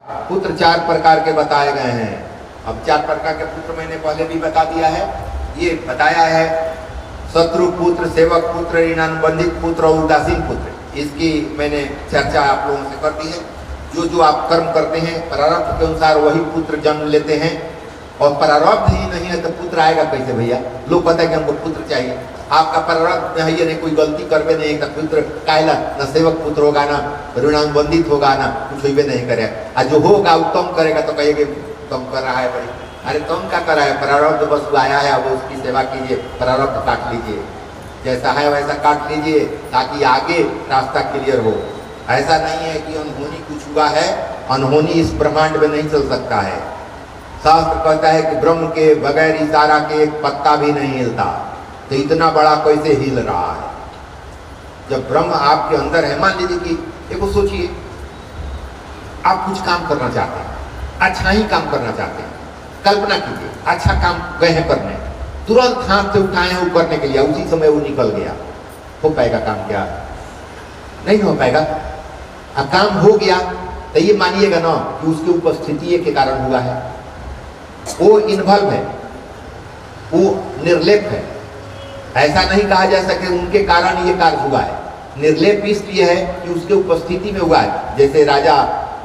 पुत्र चार प्रकार के बताए गए हैं। अब चार प्रकार के पुत्र मैंने पहले भी बता दिया है। ये बताया है शत्रु पुत्र, सेवक पुत्र, ऋणानुबंधित पुत्र और उदासीन पुत्र। इसकी मैंने चर्चा आप लोगों से कर दी है। जो जो आप कर्म करते हैं प्रारब्ध के अनुसार वही पुत्र जन्म लेते हैं, और प्रारब्ध ही नहीं है तो पुत्र आएगा कैसे भैया? लोग कहते हैं कि हमको पुत्र चाहिए। आपका प्रारब्ध है ये नहीं, कोई गलती करवे नहीं तो पुत्र कायला न सेवक पुत्र होगा, ना ऋणानुबंधित होगा, ना कुछ होबे नहीं करे। और जो होगा वो कम करेगा तो कहेगा कम कर रहा है भाई। अरे कम क्या कर रहा है? प्रारब्ध बस आया है, अब उसकी सेवा कीजिए, प्रारब्ध काट लीजिए, जैसा है वैसा काट लीजिए ताकि आगे रास्ता क्लियर हो। ऐसा नहीं है कि अनहोनी कुछ हुआ है, अनहोनी इस ब्रह्मांड में नहीं चल सकता है। शास्त्र कहता है कि ब्रह्म के बगैर इशारा के एक पत्ता भी नहीं हिलता, तो इतना बड़ा कैसे हिल रहा है? जब ब्रह्म आपके अंदर है, मान लीजिए कि देखो सोचिए, आप कुछ काम करना चाहते हैं, अच्छा ही काम करना चाहते हैं, कल्पना कीजिए अच्छा काम गए हैं करने, तुरंत हाथ से उठाए हैं वो करने के लिए, उसी समय वो निकल गया, हो पाएगा काम? क्या नहीं हो पाएगा। अब काम हो गया तो ये मानिएगा ना कि उसकी उपस्थिति के कारण हुआ है, वो इन्वॉल्व है, वो निर्लेप है। ऐसा नहीं कहा जा सके उनके कारण ये कार्य हुआ है। निर्लेप इसलिए है कि उसके उपस्थिति में हुआ है। जैसे राजा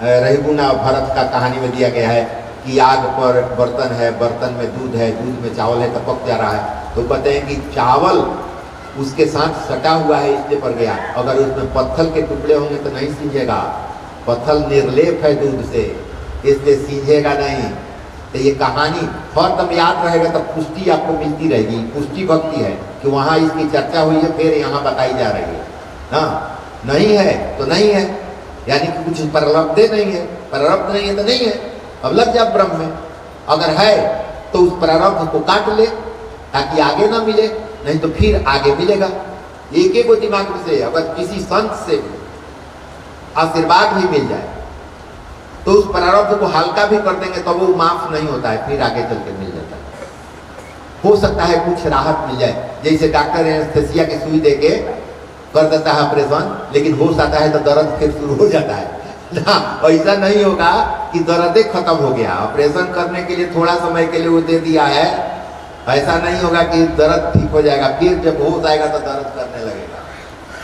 रहीगुना भरत का कहानी में दिया गया है कि आग पर बर्तन है, बर्तन में दूध है, दूध में चावल है, तो पक जा रहा है। तो कहते हैं कि चावल उसके साथ सटा हुआ है इसलिए पड़ गया। अगर उसमें पत्थर के टुकड़े होंगे तो नहीं सींझेगा। पत्थर निर्लेप है दूध से, इसलिए सींझेगा नहीं। तो ये कहानी हरदम याद रहेगा तो पुष्टि आपको मिलती रहेगी। पुष्टि भक्ति है कि वहाँ इसकी चर्चा हुई है, फिर यहाँ बताई जा रही है ना। नहीं है तो नहीं है, यानी कि कुछ प्रारब्ध नहीं है, प्रारब्ध नहीं है तो नहीं है। अब लग जा ब्रह्म में, अगर है तो उस प्रारब्ध को काट ले ताकि आगे ना मिले, नहीं तो फिर आगे मिलेगा। एक एक दिमाग से अगर किसी संत से आशीर्वाद भी मिल जाए तो उस प्रारब्ध को हल्का भी कर देंगे तो वो माफ नहीं होता है, फिर आगे चल के मिल जाता है। हो सकता है कुछ राहत मिल जाए, जैसे डॉक्टर एनेस्थेसिया की सुई देके कर देता है ऑपरेशन, लेकिन हो सकता है तो दर्द फिर शुरू हो जाता है ना। ऐसा नहीं होगा कि दर्द खत्म हो गया, ऑपरेशन करने के लिए थोड़ा समय के लिए वो दे दिया है। ऐसा नहीं होगा कि दर्द ठीक हो जाएगा, फिर जब हो जाएगा तो दर्द करने लगेगा।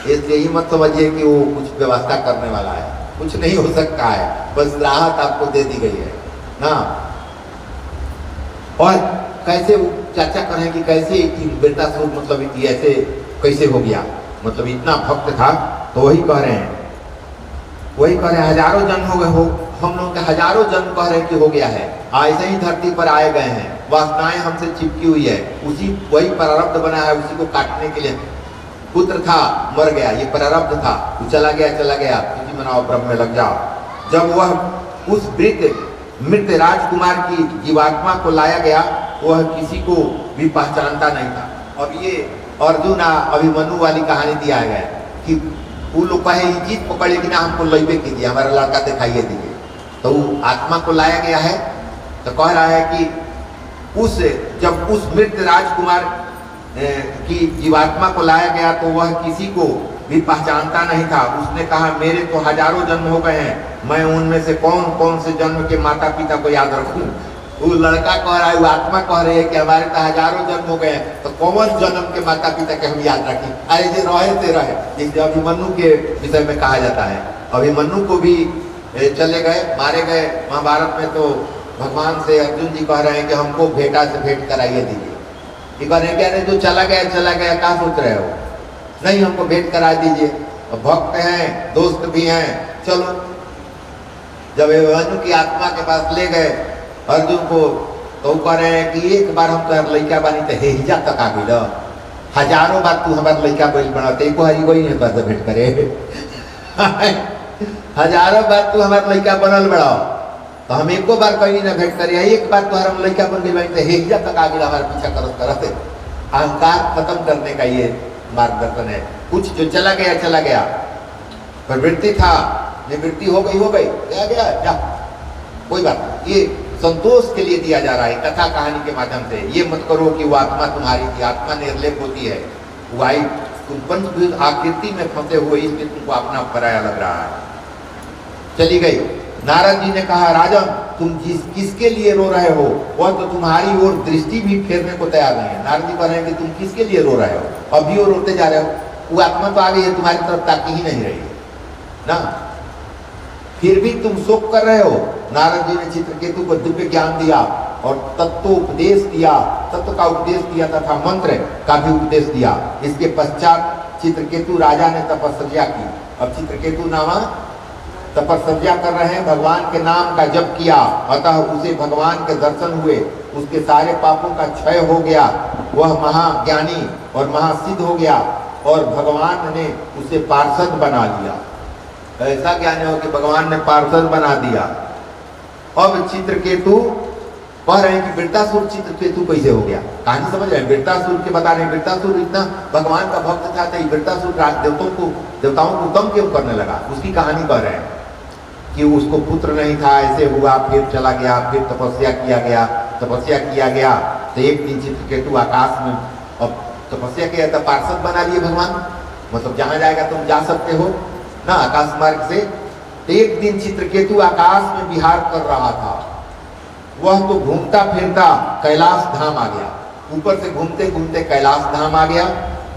इसलिए ये मत समझिए कि वो कुछ व्यवस्था करने वाला है, कुछ नहीं हो सकता है, बस राहत आपको दे दी गई है ना। और कैसे चर्चा करें कि कैसे बेटा स्वरूप मतलब ऐसे कैसे हो गया, मतलब इतना भक्त था। तो वही कह रहे हैं, वही कह रहे हैं हजारों जन्म हो गए हो, हम लोग के हजारों जन्म कह रहे हैं कि हो गया है। ऐसे ही धरती पर आए गए हैं, वासनाएं हमसे चिपकी हुई है, उसी वही प्रारब्ध बना है, उसी को काटने के लिए। पुत्र था मर गया, ये प्रारब्ध था, वो चला गया, तुझी मनाओ ब्रह्म में लग जाओ। जब वह उस मृत राजकुमार की जीवात्मा को लाया गया, वह किसी को भी पहचानता नहीं था। और ये अर्जुन अभिमन्यु वाली कहानी दिया गया कि वो लोग कहे जीत पकड़े कि ना हमको लइबे कीजिए, हमारा लड़का दिखाइए दीजिए। तो वो आत्मा को लाया गया है, तो कह रहा है कि जब उस मृत राजकुमार की जीवात्मा को लाया गया तो वह किसी को भी पहचानता नहीं था। उसने कहा मेरे तो हजारों जन्म हो गए हैं, मैं उनमें से कौन कौन से जन्म के माता पिता को याद रखूं। वो लड़का कह रहा है, वो आत्मा कह रही है कि हमारे तो हजारों जन्म हो गए हैं, तो कौन जन्म के माता पिता के हम याद रखें। अरे जो रहे से रहे, जिससे अभिमन्यु के विषय में कहा जाता है। अभिमन्यु को भी चले गए, मारे गए। महाभारत में तो भगवान से अर्जुन जी कह रहे हैं कि हमको भेंटा से भेंट कराइए दीजिए। ये कह रहे हैं जो चला गया क्या सोच रहे हो, नहीं हमको भेंट करा दीजिए। भक्त हैं, दोस्त भी हैं, चलो। जब अभिमन्यु की आत्मा के पास ले गए अर्जुन को, तो कह रहे हैं कि एक बार हम तो लड़का बानी तो हेजा तक आ गई, हजारों बार तू हमारे लड़का बैल बनाते एको हरी कोई नहीं पास भेंट करे हजारों बार तू हमारे लड़का बनल बड़ा, तो हम एको बार कहीं ना भेंट करे। एक बार तो हम लड़का बन गई बानी तो हेजा तक आ गई, हमारे पीछा करते। अहंकार खत्म करने का ये मार्गदर्शन है। कुछ जो चला गया, प्रवृत्ति था, निवृत्ति हो गई, गया जा, कोई बात। ये संतोष के लिए दिया जा रहा है कथा कहानी के माध्यम से। ये मत करो कि वो आत्मा तुम्हारी थी, आत्मा निर्लेप होती है, वो आई तुम पंचभूत आकृति में फंसे हुए, इसलिए तुमको अपना पराया लग रहा है। चली गई। नारद जी ने कहा, राजन तुम किसके लिए रो रहे हो? वह तो तुम्हारी ओर दृष्टि भी फेरने को तैयार नहीं है। नारद जी कह रहे हैं कि तुम किसके लिए रो रहे हो? अभी वो रोते जा रहे हो, वो आत्मा तो आ गई है, तुम्हारी तरफ ताकी ही नहीं रही है ना, फिर भी तुम शोक कर रहे हो। नारद जी ने चित्रकेतु को दिव्य ज्ञान दिया और तत्वोपदेश दिया, तत्व का उपदेश दिया तथा मंत्र का भी उपदेश दिया। इसके पश्चात चित्रकेतु राजा ने तपस्या की। अब चित्रकेतु नामा तपस्या कर रहे हैं, भगवान के नाम का जप किया, अतः उसे भगवान के दर्शन हुए, उसके सारे पापों का क्षय हो गया, वह महाज्ञानी और महासिद्ध हो गया और भगवान ने उसे पार्षद बना लिया। ऐसा ज्ञानी हो कि भगवान ने पार्षद बना दिया। अब चित्रकेतु कह रहे हैं कि वृत्तासुर चित्रकेतु कैसे हो गया? कहानी समझ रहे हैं? वृत्तासुर के बता रहे हैं, वृत्तासुर इतना भगवान का भक्त था तो वृत्तासुर देवताओं को कम क्यों करने लगा? उसकी कहानी कह रहे हैं कि उसको पुत्र नहीं था, ऐसे हुआ, फिर चला गया, फिर तपस्या किया गया तो एक दिन चित्रकेतु आकाश में, अब तपस्या किया तो पार्षद बना लिए भगवान, मतलब जहां जाएगा तुम जा सकते हो ना आकाश मार्ग से। तो एक दिन चित्रकेतु आकाश में विहार कर रहा था, वह तो घूमता फिरता कैलाश धाम आ गया, ऊपर से घूमते घूमते कैलाश धाम आ गया।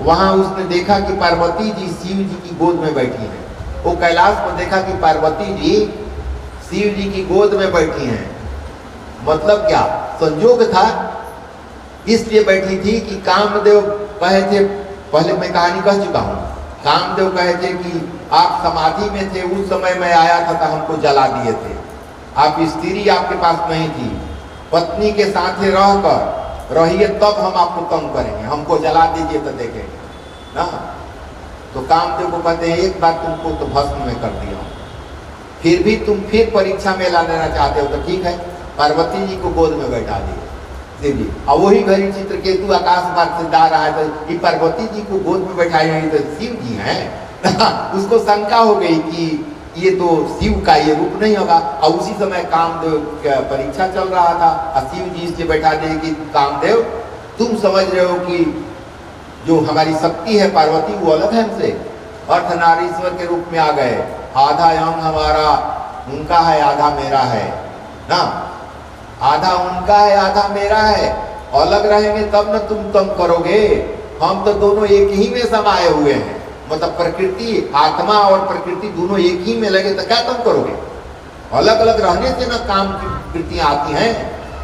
वहां उसने देखा कि पार्वती जी शिव जी की गोद में बैठी हैं। वो कैलाश पर देखा कि पार्वती जी शिव जी की गोद में बैठी हैं। मतलब क्या संयोग था, इसलिए बैठी थी कि कामदेव कहे थे, पहले मैं कहानी कह चुका हूं, कामदेव कहे थे कि आप समाधि में थे, उस समय मैं आया था तो हमको जला दिए थे, आप स्त्री आपके पास नहीं थी, पत्नी के साथ रहकर रहिए तब हम आपको तंग करेंगे, हमको जला दीजिए तो देखेंगे ना। तो कामदेव को कहते हैं एक बार तुमको तो भस्म में कर दिया, फिर भी तुम फिर परीक्षा में ला लेना चाहते हो तो ठीक है, पार्वती जी को गोद में बैठा दिए शिव जी। और वही घड़ी चित्रकेतु आकाश मार्ग से जा रहा है तो ये पार्वती जी को गोद में बैठाए हैं तो शिव जी हैं। उसको शंका हो गई कि ये तो शिव का ये रूप नहीं होगा। और उसी समय कामदेव का परीक्षा चल रहा था और शिव जी इससे बैठा दे कि कामदेव तुम समझ रहे हो कि जो हमारी शक्ति है पार्वती वो अलग है हमसे, अर्धनारीश्वर के रूप में आ गए, आधा अंग हमारा उनका है आधा मेरा है ना, आधा उनका है आधा मेरा है, अलग रहेंगे तब न तुम कम करोगे, हम तो दोनों एक ही में समाये हुए हैं, मतलब प्रकृति आत्मा और प्रकृति दोनों एक ही में लगे तो क्या कम करोगे? अलग अलग रहने से ना काम की वृत्तियां आती हैं।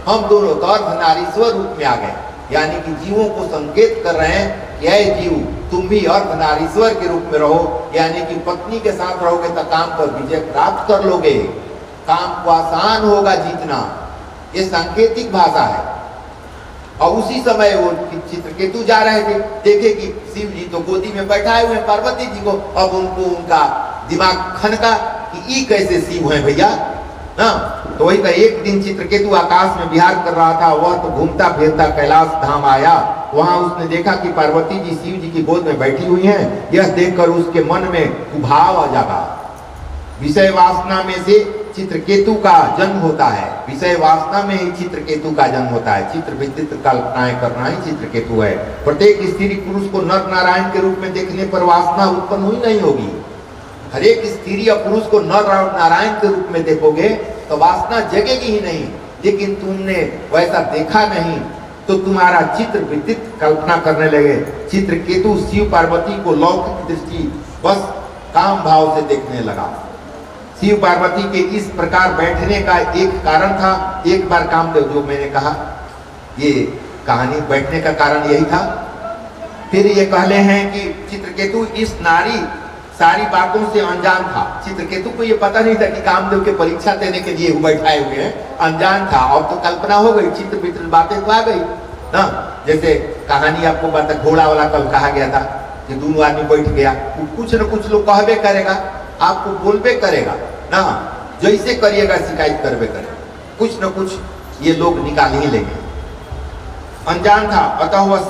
हम दोनों तो अर्धनारीश्वर रूप में आ गए, यानी कि जीवों को संकेत कर रहे हैं कि ऐ जीव तुम भी अर्धनारीश्वर के रूप में रहो, यानी कि पत्नी के साथ रहोगे तो काम पर विजय प्राप्त कर लोगे, काम को आसान होगा जीतना। ये सांकेतिक भाषा है। और उसी समय वो चित्रकेतु जा रहे थे, देखे कि शिव जी तो गोदी में बैठाए हुए पार्वती जी को, अब उनको उनका दिमाग खनका कि ई कैसे शिव है भैया ना। तो वही का एक दिन चित्रकेतु आकाश में विहार कर रहा था, वह तो घूमता फिरता कैलाश धाम आया, वहां उसने देखा कि पार्वती जी शिव जी की गोद में बैठी हुई हैं। यह देखकर उसके मन में कुभाव आ जागा। विषय वासना में से चित्रकेतु का जन्म होता है, विषय वासना में ही चित्रकेतु का जन्म होता है। चित्र विचित्र कल्पनाएं करना ही चित्रकेतु है। प्रत्येक स्त्री पुरुष को नर नारायण के रूप में देखने पर वासना उत्पन्न हुई नहीं होगी। हर एक स्त्री या पुरुष को नर नारायण के रूप में देखोगे तो वासना जगेगी ही नहीं, लेकिन तुमने वैसा देखा नहीं तो तुम्हारा चित्र विचित्र कल्पना करने लगे। चित्रकेतु शिव पार्वती को लौकिक दृष्टि बस काम भाव से देखने लगा। शिव पार्वती के इस प्रकार बैठने का एक कारण था। एक बार कामदेव, जो मैंने कहा ये कहानी बैठने का कारण यही था। फिर ये कहले हैं कि चित्रकेतु इस नारी सारी बातों से अनजान था। चित्रकेतु को ये पता नहीं था कि कामदेव के परीक्षा देने के लिए बैठाए हुए हैं, अनजान था। अब तो कल्पना हो गई, चित्र विचित्र बातें तो आ गई ना। जैसे कहानी आपको पता, घोड़ा वाला कल कहा गया था कि दोनों आदमी बैठ गया, कुछ न कुछ लोग कहबे करेगा, आपको बोलबे करेगा ना, जैसे करिएगा शिकायत करबे करेगा, कुछ न कुछ ये लोग निकाल ही लेंगे। अनजान था, अतः वह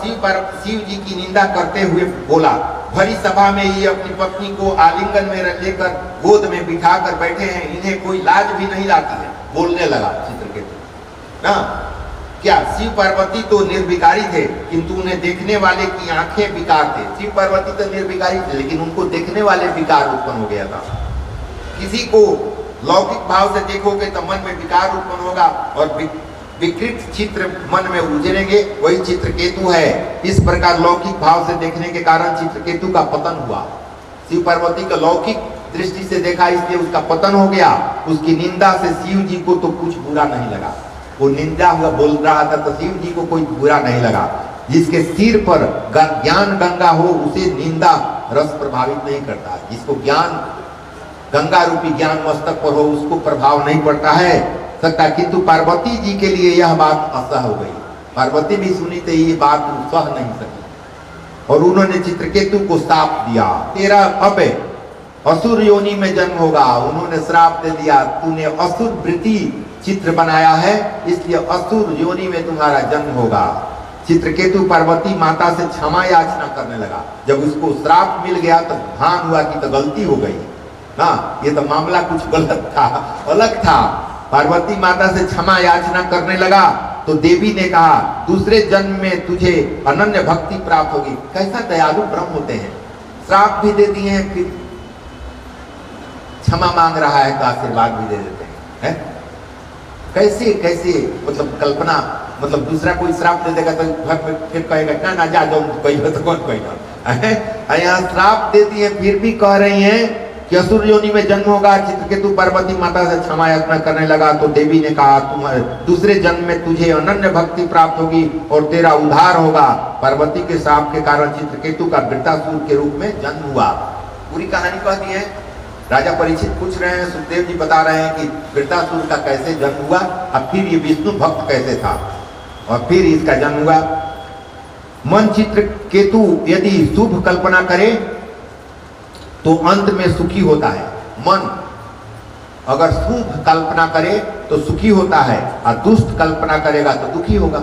शिव जी की निंदा करते हुए बोला। भरी सभा में ये अपनी पत्नी को आलिंगन में लेकर गोद में बिठा कर बैठे हैं, इन्हें कोई लाज भी नहीं आती है। बोलने लगा चित्रकेतु ना, क्या शिव पार्वती तो निर्विकारी थे, किंतु उन्हें देखने वाले की आंखें विकार थे। शिव पार्वती तो निर्विकारी थे, लेकिन उनको देखने वाले विकार उत्पन्न हो गया था। किसी को लौकिक भाव से देखोगे तो मन में विकार उत्पन्न होगा और विकृत चित्र मन में उजरेंगे, वही चित्रकेतु है। इस प्रकार लौकिक भाव से देखने के कारण चित्रकेतु का पतन हुआ। शिव पार्वती का लौकिक दृष्टि से देखा, इसलिए उसका पतन हो गया। उसकी निंदा से शिव जी को तो कुछ बुरा नहीं लगा। वो निंदा हुआ बोल रहा था तो शिव जी को कोई बुरा नहीं लगा। जिसके सिर पर ज्ञान गंगा हो उसे निंदा रस प्रभावित नहीं करता। जिसको ज्ञान गंगा रूपी ज्ञान मस्तक पर हो उसको प्रभाव नहीं पड़ता है सकता। किंतु पार्वती जी के लिए यह बात असह हो गई। पार्वती भी सुनी तो ये बात सह नहीं सकी और उन्होंने चित्रकेतु को श्राप दिया, तेरा अब असुर योनि में जन्म होगा। उन्होंने श्राप दे दिया, तूने असुर वृत्ति चित्र बनाया है, इसलिए असुर योनि में तुम्हारा जन्म होगा। चित्रकेतु पार्वती माता से क्षमा याचना करने लगा। जब उसको श्राप मिल गया तो भान हुआ कि तो गलती हो गई ना, ये तो मामला कुछ गलत था, अलग था। पार्वती माता से क्षमा याचना करने लगा तो देवी ने कहा दूसरे जन्म में तुझे अनन्य भक्ति प्राप्त होगी। कैसा दयालु ब्रह्म होते हैं, श्राप भी दे दिए हैं, फिर क्षमा मांग रहा है तो आशीर्वाद भी दे देते हैं। कैसे कैसे मतलब कल्पना, मतलब दूसरा कोई श्राप दे देगा तो फिर कहेगा ना जा जाओ, कोई तो कौन कोई ना। यहाँ श्राप दे दिए फिर भी कह रही हैं कि असुर योनि में जन्म होगा। चित्रकेतु पार्वती माता से क्षमा याचना करने लगा तो देवी ने कहा तुम्हारे दूसरे जन्म में तुझे अनन्य भक्ति प्राप्त होगी और तेरा उद्धार होगा। पार्वती के श्राप के कारण चित्रकेतु का वृत्तासुर के रूप में जन्म हुआ। पूरी कहानी कह दी है। राजा परीक्षित पूछ रहे हैं, सुखदेव जी बता रहे हैं कि वृत्तासुर का कैसे जन्म हुआ और फिर ये विष्णु भक्त कैसे था और फिर इसका जन्म हुआ। मन चित्रकेतु यदि शुभ कल्पना करे तो अंत में सुखी होता है। मन अगर शुभ कल्पना करे तो सुखी होता है और दुष्ट कल्पना करेगा तो दुखी होगा।